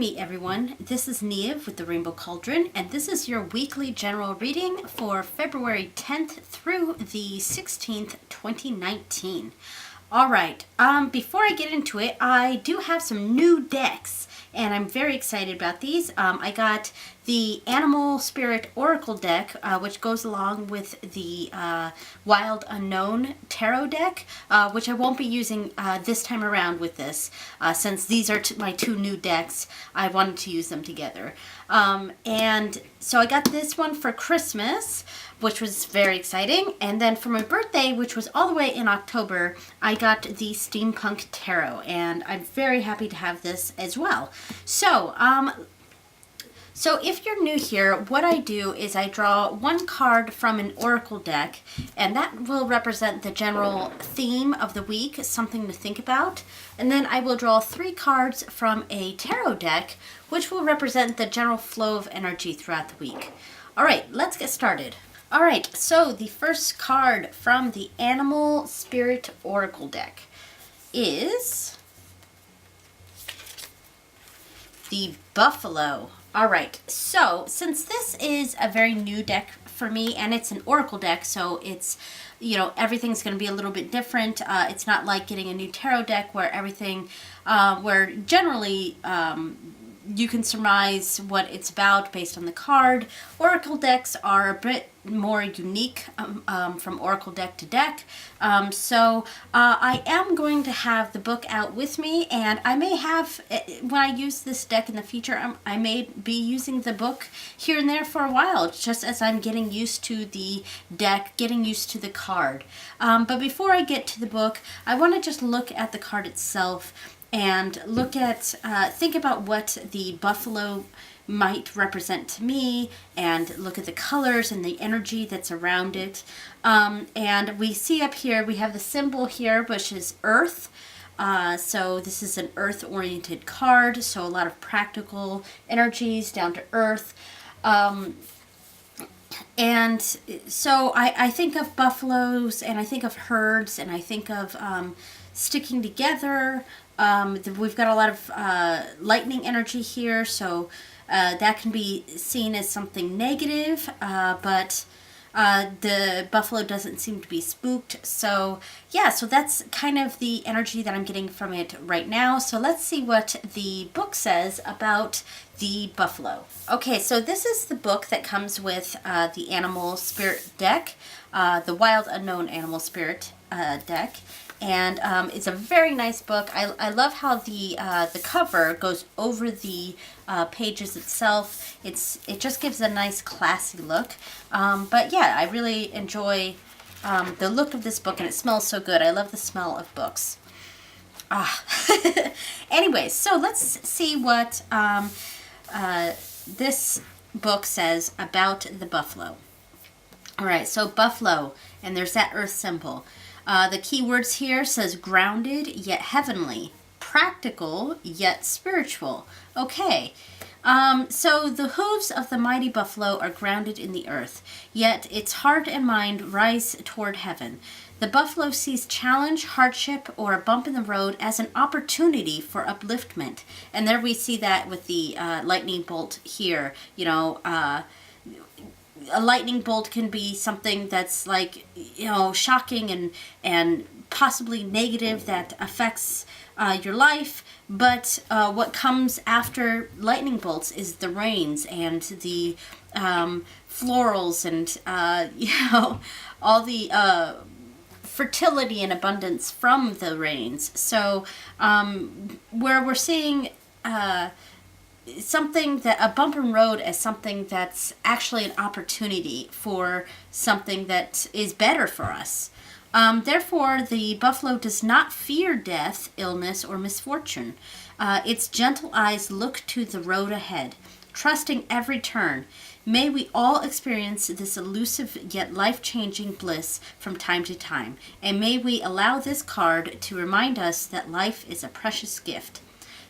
me, everyone. This is Neve with the Rainbow Cauldron, and this is your weekly general reading for February 10th through the 16th, 2019. All right, before I get into it, I do have some new decks, and I'm very excited about these. I got the Animal Spirit Oracle deck, which goes along with the Wild Unknown Tarot deck, which I won't be using this time around with this. Since these are my two new decks, I wanted to use them together. And so I got this one for Christmas, which was very exciting. And then for my birthday, which was all the way in October, I got the Steampunk Tarot, and I'm very happy to have this as well. So if you're new here, what I do is I draw one card from an oracle deck, and that will represent the general theme of the week, something to think about. And then I will draw 3 cards from a tarot deck, which will represent the general flow of energy throughout the week. All right, let's get started. All right, so the first card from the Animal Spirit Oracle deck is the Buffalo. All right, so since this is a very new deck for me, and it's an oracle deck, so it's, you know, everything's going to be a little bit different. It's not like getting a new tarot deck where everything, where generally you can surmise what it's about based on the card. Oracle decks are a bit more unique from oracle deck to deck. So I am going to have the book out with me, and I may have, when I use this deck in the future, I may be using the book here and there for a while, just as I'm getting used to the deck, getting used to the card. But before I get to the book, I want to just look at the card itself and look at, think about what the buffalo might represent to me, and look at the colors and the energy that's around it. And we see up here, we have the symbol here, which is Earth. So this is an Earth-oriented card, so a lot of practical energies down to Earth. And so I think of buffaloes, and I think of herds, and I think of sticking together. We've got a lot of lightning energy here, so that can be seen as something negative, but the buffalo doesn't seem to be spooked. So yeah, so that's kind of the energy that I'm getting from it right now. So let's see what the book says about the buffalo. Okay, so this is the book that comes with the Animal Spirit deck, the Wild Unknown Animal Spirit deck. And it's a very nice book. I love how the cover goes over the pages itself. It just gives a nice classy look. But yeah, I really enjoy the look of this book, and it smells so good. I love the smell of books. Anyways, so let's see what this book says about the buffalo. All right, so buffalo, and there's that earth symbol. The key words here says grounded yet heavenly, practical yet spiritual. Okay, so the hooves of the mighty buffalo are grounded in the earth, yet its heart and mind rise toward heaven. The buffalo sees challenge, hardship, or a bump in the road as an opportunity for upliftment. And there we see that with the lightning bolt here. You know, a lightning bolt can be something that's like, you know, shocking and possibly negative that affects your life. But what comes after lightning bolts is the rains and the florals and, you know, all the fertility and abundance from the rains. So where we're seeing something that a bump in road as something that's actually an opportunity for something that is better for us. Therefore, the buffalo does not fear death, illness, or misfortune. Its gentle eyes look to the road ahead, trusting every turn. May we all experience this elusive yet life-changing bliss from time to time, and may we allow this card to remind us that life is a precious gift.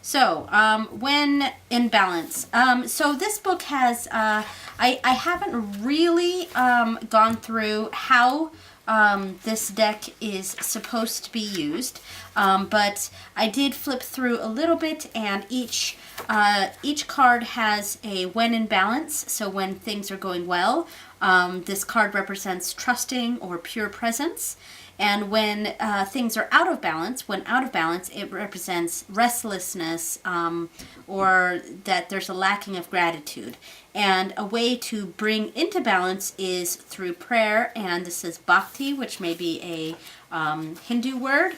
So, when in balance. So this book has, I haven't really gone through how this deck is supposed to be used, but I did flip through a little bit, and each card has a when in balance, so when things are going well. This card represents trusting or pure presence. And when things are out of balance, it represents restlessness, or that there's a lacking of gratitude. And a way to bring into balance is through prayer, and this is bhakti, which may be a Hindu word,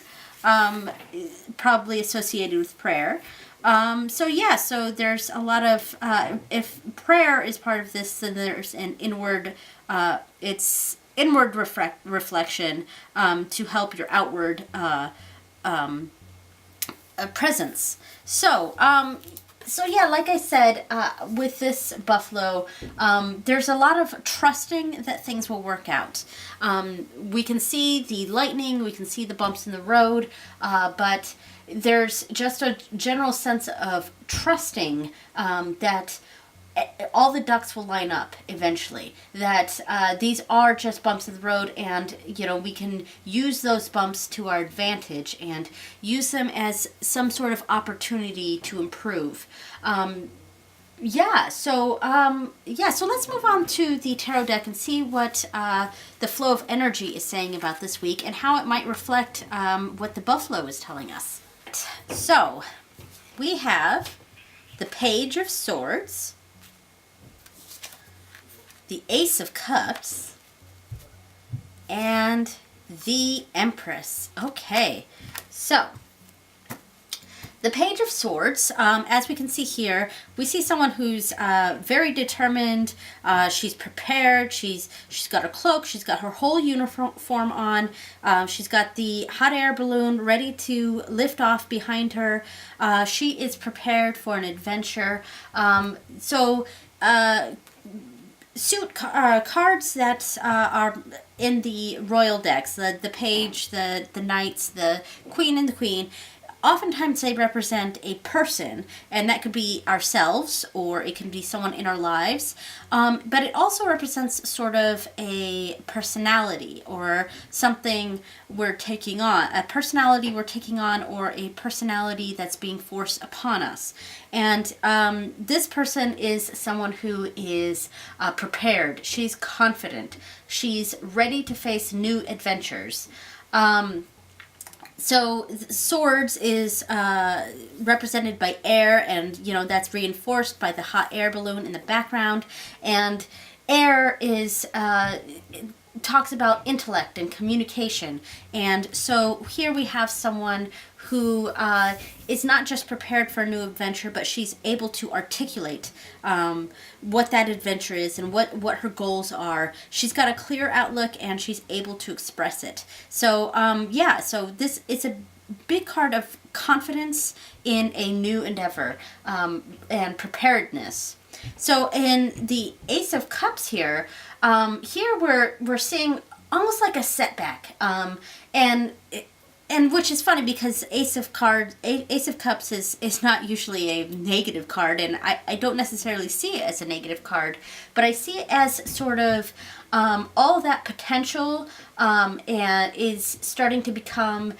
probably associated with prayer. So there's a lot of, if prayer is part of this, then there's an inward, it's inward reflection to help your outward presence. So yeah, like I said, with this buffalo, there's a lot of trusting that things will work out. We can see the lightning, we can see the bumps in the road, but there's just a general sense of trusting that all the ducks will line up eventually, that these are just bumps in the road, and we can use those bumps to our advantage and use them as some sort of opportunity to improve. So let's move on to the tarot deck and see what the flow of energy is saying about this week and how it might reflect what the buffalo is telling us. So we have the Page of Swords, the Ace of Cups, and the Empress. Okay, so the Page of Swords, as we can see here, we see someone who's very determined. She's prepared. She's got a cloak. She's got her whole uniform on. She's got the hot air balloon ready to lift off behind her. She is prepared for an adventure. Cards that are in the royal decks, the page, the knights, the queen, and the queen, oftentimes they represent a person, and that could be ourselves or it can be someone in our lives, but it also represents sort of a personality or something we're taking on, or a personality that's being forced upon us. And this person is someone who is prepared. She's confident. She's ready to face new adventures. So swords is represented by air, and that's reinforced by the hot air balloon in the background. And air is talks about intellect and communication. And so here we have someone who is not just prepared for a new adventure, but she's able to articulate what that adventure is and what her goals are. She's got a clear outlook and she's able to express it. So it's a big card of confidence in a new endeavor and preparedness. So in the Ace of Cups here we're seeing almost like a setback, and which is funny because Ace of Cups is not usually a negative card, and I don't necessarily see it as a negative card, but I see it as sort of all that potential and is starting to become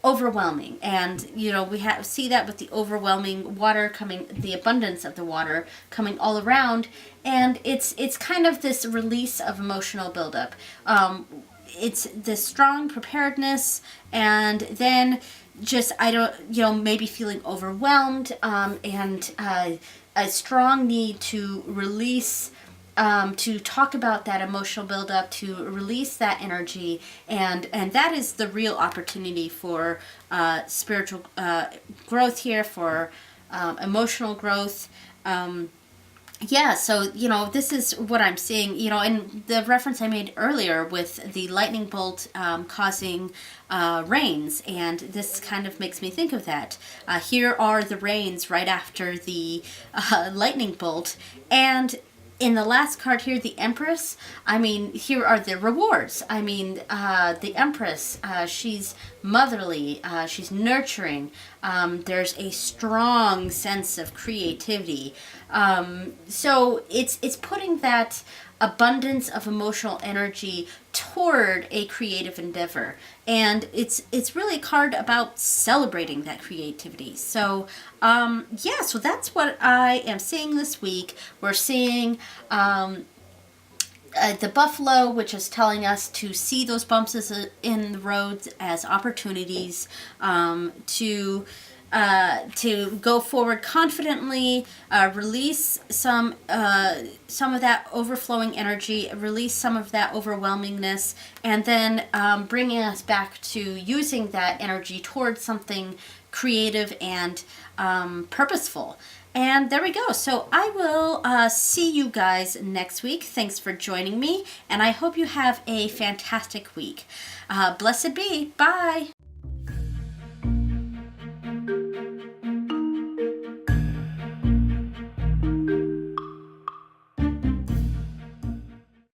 overwhelming. And we see that with the overwhelming water coming, the abundance of the water coming all around, and it's kind of this release of emotional buildup. It's this strong preparedness, and then just maybe feeling overwhelmed, and a strong need to release, to talk about that emotional buildup, to release that energy, and that is the real opportunity for spiritual growth here, for emotional growth. So, this is what I'm seeing, and the reference I made earlier with the lightning bolt causing rains, and this kind of makes me think of that. Here are the rains right after the lightning bolt, and in the last card here, the Empress, here are the rewards. The Empress, she's motherly, she's nurturing, there's a strong sense of creativity. So it's putting that abundance of emotional energy toward a creative endeavor. And it's really a card about celebrating that creativity. So yeah, so that's what I am seeing this week. We're seeing the buffalo, which is telling us to see those bumps in the roads as opportunities, to go forward confidently, release some of that overflowing energy, release some of that overwhelmingness, and then bringing us back to using that energy towards something creative and purposeful. And there we go. So I will see you guys next week. Thanks for joining me, and I hope you have a fantastic week. Blessed be. Bye.